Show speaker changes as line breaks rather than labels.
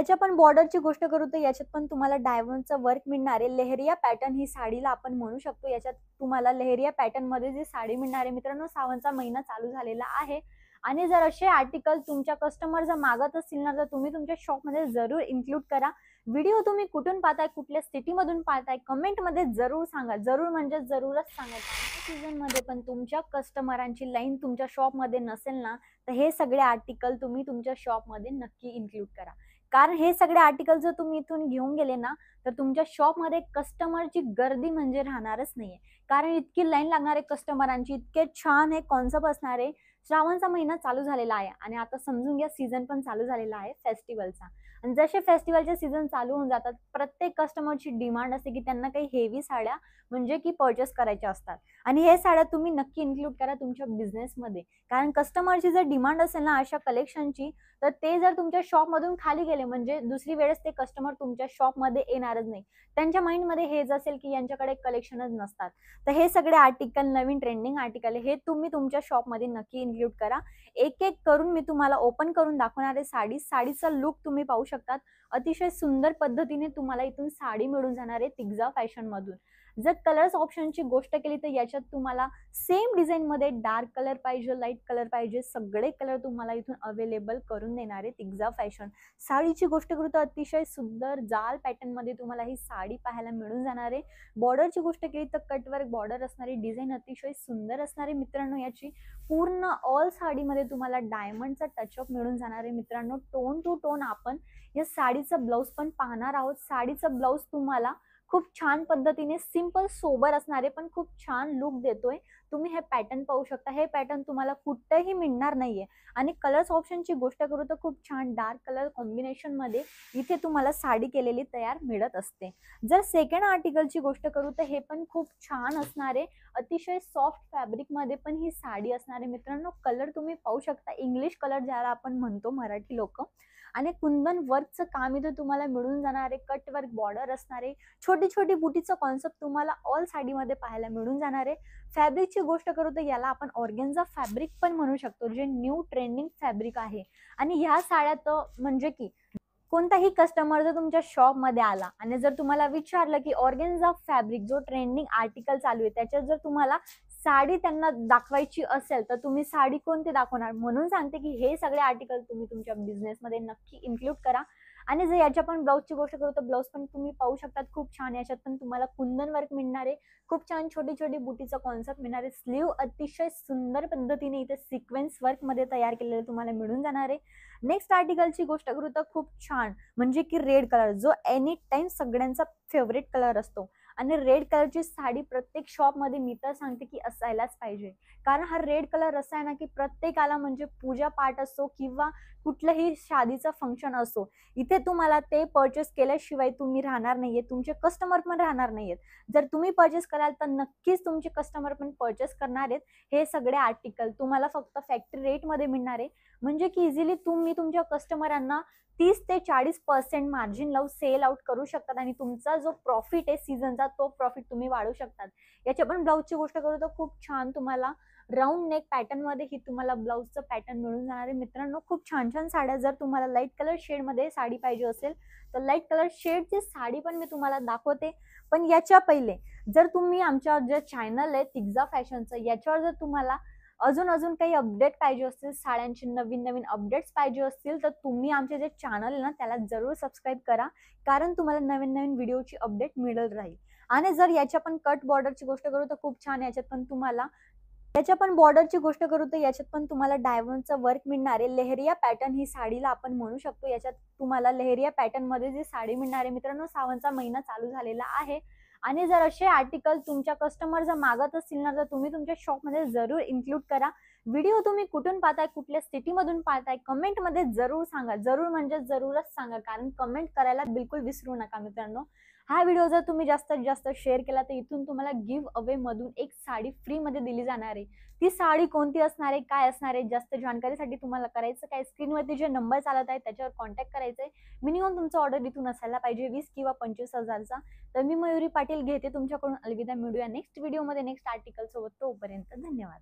ह्याच्या पण बॉर्डरची गोष्ट करू तर याच्यात पण तुम्हाला डायमंडचं वर्क मिळणार आहे। लेहरिया पॅटर्न ही साडीला आपण म्हणू शकतो। याच्यात तुम्हाला लेहरिया पॅटर्न मध्ये जी साडी मिळणार आहे मित्रांनो, सावनचा महिना चालू झालेला आहे आणि जर असे आर्टिकल तुमच्या कस्टमर जर मागत असतील ना, तर तुम्ही तुमच्या शॉपमध्ये जरूर इन्क्लूड करा। व्हिडिओ तुम्ही कुठून पाहताय, कुठल्या सिटीमधून पाहताय, कमेंटमध्ये जरूर सांगा। जरूर म्हणजे जरूरच सांगा। सीझन मध्ये पण तुमच्या कस्टमरांची लाईन तुमच्या शॉपमध्ये नसेल ना, तर हे सगळे आर्टिकल तुम्ही तुमच्या शॉपमध्ये नक्की इन्क्लूड करा। कारण हे सगळे आर्टिकल जर तुम्ही इथून घेऊन गेले ना, तर तुमच्या शॉपमध्ये कस्टमरची गर्दी म्हणजे राहणारच नाहीये। कारण इतकी लाईन लागणार आहे कस्टमरांची, इतके छान हे कॉन्सेप्ट असणार आहे। श्रावणचा महिना चालू झालेला आहे आणि आता समजून घ्या सीझन पण चालू झालेला आहे फेस्टिवलचा। आणि जसे फेस्टिवलचे सीझन चालू होऊन जातात, प्रत्येक कस्टमरची डिमांड असते की त्यांना काही हेवी साड्या म्हणजे की परचेस करायच्या असतात आणि हे साड्या तुम्ही नक्की इन्क्लूड करा तुमच्या बिझनेसमध्ये। कारण कस्टमरची जर डिमांड असेल ना अशा कलेक्शनची, तर ते जर तुमच्या शॉपमधून खाली गेले म्हणजे दुसरी वेळेस ते कस्टमर तुमच्या शॉपमध्ये येणारच नाही। त्यांच्या माइंडमध्ये हेच असेल की यांच्याकडे कलेक्शनच नसतात। तर हे सगळे आर्टिकल नवीन ट्रेंडिंग आर्टिकल हे तुम्ही तुमच्या शॉपमध्ये नक्की इन्क्लूड करा। एक एक करून मी तुम्हाला ओपन करून दाखवणार आहे साडी। साडीचा लुक तुम्ही पाहू शकतात। अतिशय सुंदर पद्धतीने तुम्हाला इथून साडी मिळून जाणार आहे तिग्जा फॅशन मधून। जर कलर्स ऑप्शनची गोष्ट केली तर याच्यात तुम्हाला सेम डिझाइन मध्ये डार्क कलर पाहिजे, लाईट कलर पाहिजे, सगळे कलर तुम्हाला इथून अवेलेबल करून देणार आहे तिग्जा फॅशन। साडीची गोष्ट करू तर अतिशय सुंदर जाल पॅटर्न मध्ये तुम्हाला ही साडी पाहायला मिळून जाणार आहे। बॉर्डरची गोष्ट केली तर कटवर्क बॉर्डर असणारी डिझाइन अतिशय सुंदर असणार आहे मित्रांनो। याची पूर्ण ऑल साडीमध्ये तुम्हाला डायमंडचा टचअप मिळून जाणार आहे मित्रांनो। टोन टू टोन आपण या साडीचं ब्लाउज पण पाहणार आहोत। साडीचं ब्लाउज तुम्हाला खूप छान पद्धतीने सिंपल सोबर असणारे पण खूप छान लुक देतोय। तुम्ही हे पॅटर्न पाहू शकता। हे पॅटर्न तुम्हाला कुठेही मिळणार नाहीये। आणि कलर्स ऑप्शनची गोष्ट करू तर खूप छान डार्क कलर कॉम्बिनेशन मध्ये इथे तुम्हाला साडी केलेली तयार मिळत असते। जर सेकंड आर्टिकलची गोष्ट करू तर हे पण खूप छान असणार आहे। अतिशय सॉफ्ट फॅब्रिक मध्ये पण ही साडी असणार आहे मित्रांनो। कलर तुम्ही पाहू शकता, इंग्लिश कलर ज्याला आपण म्हणतो मराठी लोक। आणि कुंदन वर्कचं काम इथे तुम्हाला मिळून जाणार आहे। कट वर्क बॉर्डर असणार आहे। छोटी छोटी बुटीचं कॉन्सेप्ट तुम्हाला ऑल साडीमध्ये पाहायला मिळून जाणार आहे। फॅब्रिकची गोष्ट करू तर याला आपण ऑर्गेन्झा फॅब्रिक पण म्हणू शकतो, जे न्यू ट्रेंडिंग फॅब्रिक आहे। आणि ह्या साड्या तर म्हणजे की कोणताही कस्टमर जर तुमच्या शॉप मध्ये आला आणि जर तुम्हाला विचारलं की ऑर्गेन्झा फॅब्रिक जो ट्रेंडिंग आर्टिकल चालू आहे त्याच्यात जर तुम्हाला साडी त्यांना दाखवायची असेल तर तुम्ही साडी कोणती दाखवणार। म्हणून सांगते की हे सगळे आर्टिकल तुम्ही तुमच्या बिझनेसमध्ये नक्की इन्क्लूड करा। आणि जर याच्या पण ब्लाउजची गोष्ट करू तर ब्लाउज पण तुम्ही पाहू शकतात खूप छान। याच्यात पण तुम्हाला कुंदन वर्क मिळणार आहे। खूप छान छोटी छोटी बुटीचा कॉन्सेप्ट मिळणार आहे। स्लीव अतिशय सुंदर पद्धतीने इथे सिक्वेन्स वर्क मध्ये तयार केलेले तुम्हाला मिळून जाणार आहे। नेक्स्ट आर्टिकलची गोष्ट करू तर खूप छान म्हणजे की रेड कलर, जो एनी टाइम सगळ्यांचा फेवरेट कलर असतो। आणि रेड कलरची साडी प्रत्येक शॉप मध्ये मी तर सांगते की असायलाच पाहिजे। कारण हा रेड कलर असा आहे ना की प्रत्येकाला म्हणजे पूजा पाठ असो किंवा कुठलंही शादीचं फंक्शन असो, इथे तुम्हाला ते परचेस केल्याशिवाय तुम्ही राहणार नाहीये, तुमचे कस्टमर पण राहणार नाहीयेत। जर तुम्ही परचेस कराल तर नक्कीच तुमचे कस्टमर पण परचेस करणार आहेत। हे सगळे आर्टिकल तुम्हाला फक्त फॅक्टरी रेट मध्ये मिळणार आहे। म्हणजे की इझिली तुम्ही तुमच्या कस्टमरांना 30 ते 40% मार्जिन लावून सेल आउट करू शकतात आणि तुमचा जो प्रॉफिट आहे सीझनचा तो प्रॉफिट तुम्ही वाढवू शकतात। याच्या पण ब्लाउजची गोष्ट करू तर खूप छान तुम्हाला राऊंड नेक पॅटर्न मध्ये ही तुम्हाला ब्लाउजचं पॅटर्न मिळून जाणार आहे मित्रांनो। खूप छान छान साड्या, जर तुम्हाला लाईट कलर शेड मध्ये साडी पाहिजे असेल तर लाईट कलर शेडची साडी पण मी तुम्हाला दाखवते। पण याच्या पहिले जर तुम्ही आमच्या जे चॅनल आहे तिग्जा फॅशनचं, याच्यावर जर तुम्हाला अजून अजून काही अपडेट पाहिजे असतील, साड्यांचे नवीन नवीन अपडेट्स पाहिजे असतील, तर तुम्ही आमचे जे चॅनल आहे ना त्याला जरूर सबस्क्राईब करा। कारण तुम्हाला नवीन नवीन व्हिडिओची अपडेट मिळत राहील। आणि जर याच्या पण कट बॉर्डरची गोष्ट करू तर खूप छान याच्यात पण तुम्हाला याच्या पण बॉर्डरची गोष्ट करू तर याच्यात पण तुम्हाला डायमंडचं वर्क मिळणार आहे। लेहरिया पॅटर्न ही साडीला आपण म्हणू शकतो। याच्यात तुम्हाला लेहरिया पॅटर्न मध्ये जी साडी मिळणार आहे मित्रांनो, सावनचा महिना चालू झालेला आहे आणि जर असे आर्टिकल तुमच्या कस्टमर जर मागत असतील ना, तर तुम्ही तुमच्या शॉपमध्ये जरूर इन्क्लूड करा। व्हिडिओ तुम्ही कुठून पाहताय, कुठल्या सिटीमधून पाहताय, कमेंटमध्ये जरूर सांगा। जरूर म्हणजे जरूरच सांगा, कारण कमेंट करायला बिलकुल विसरू नका मित्रांनो। हा व्हिडिओ जर तुम्ही जास्तीत जास्त शेअर केला तर इथून तुम्हाला गिव्ह अवे मधून एक साडी फ्री मध्ये दिली जाणार आहे। ती साडी कोणती असणार आहे, काय असणार आहे, जास्त जानकारीसाठी तुम्हाला करायचं काय, स्क्रीनवरती जे नंबर चालत आहे त्याच्यावर कॉन्टॅक्ट करायचंय। मिनिमम तुमचा ऑर्डर इथून असायला पाहिजे 20 किंवा 25 हजारचा। तर मी मयुरी पाटील घेते तुमच्याकडून अलविदा। मिळूया नेक्स्ट व्हिडिओमध्ये नेक्स्ट आर्टिकल सोबत। तोपर्यंत धन्यवाद।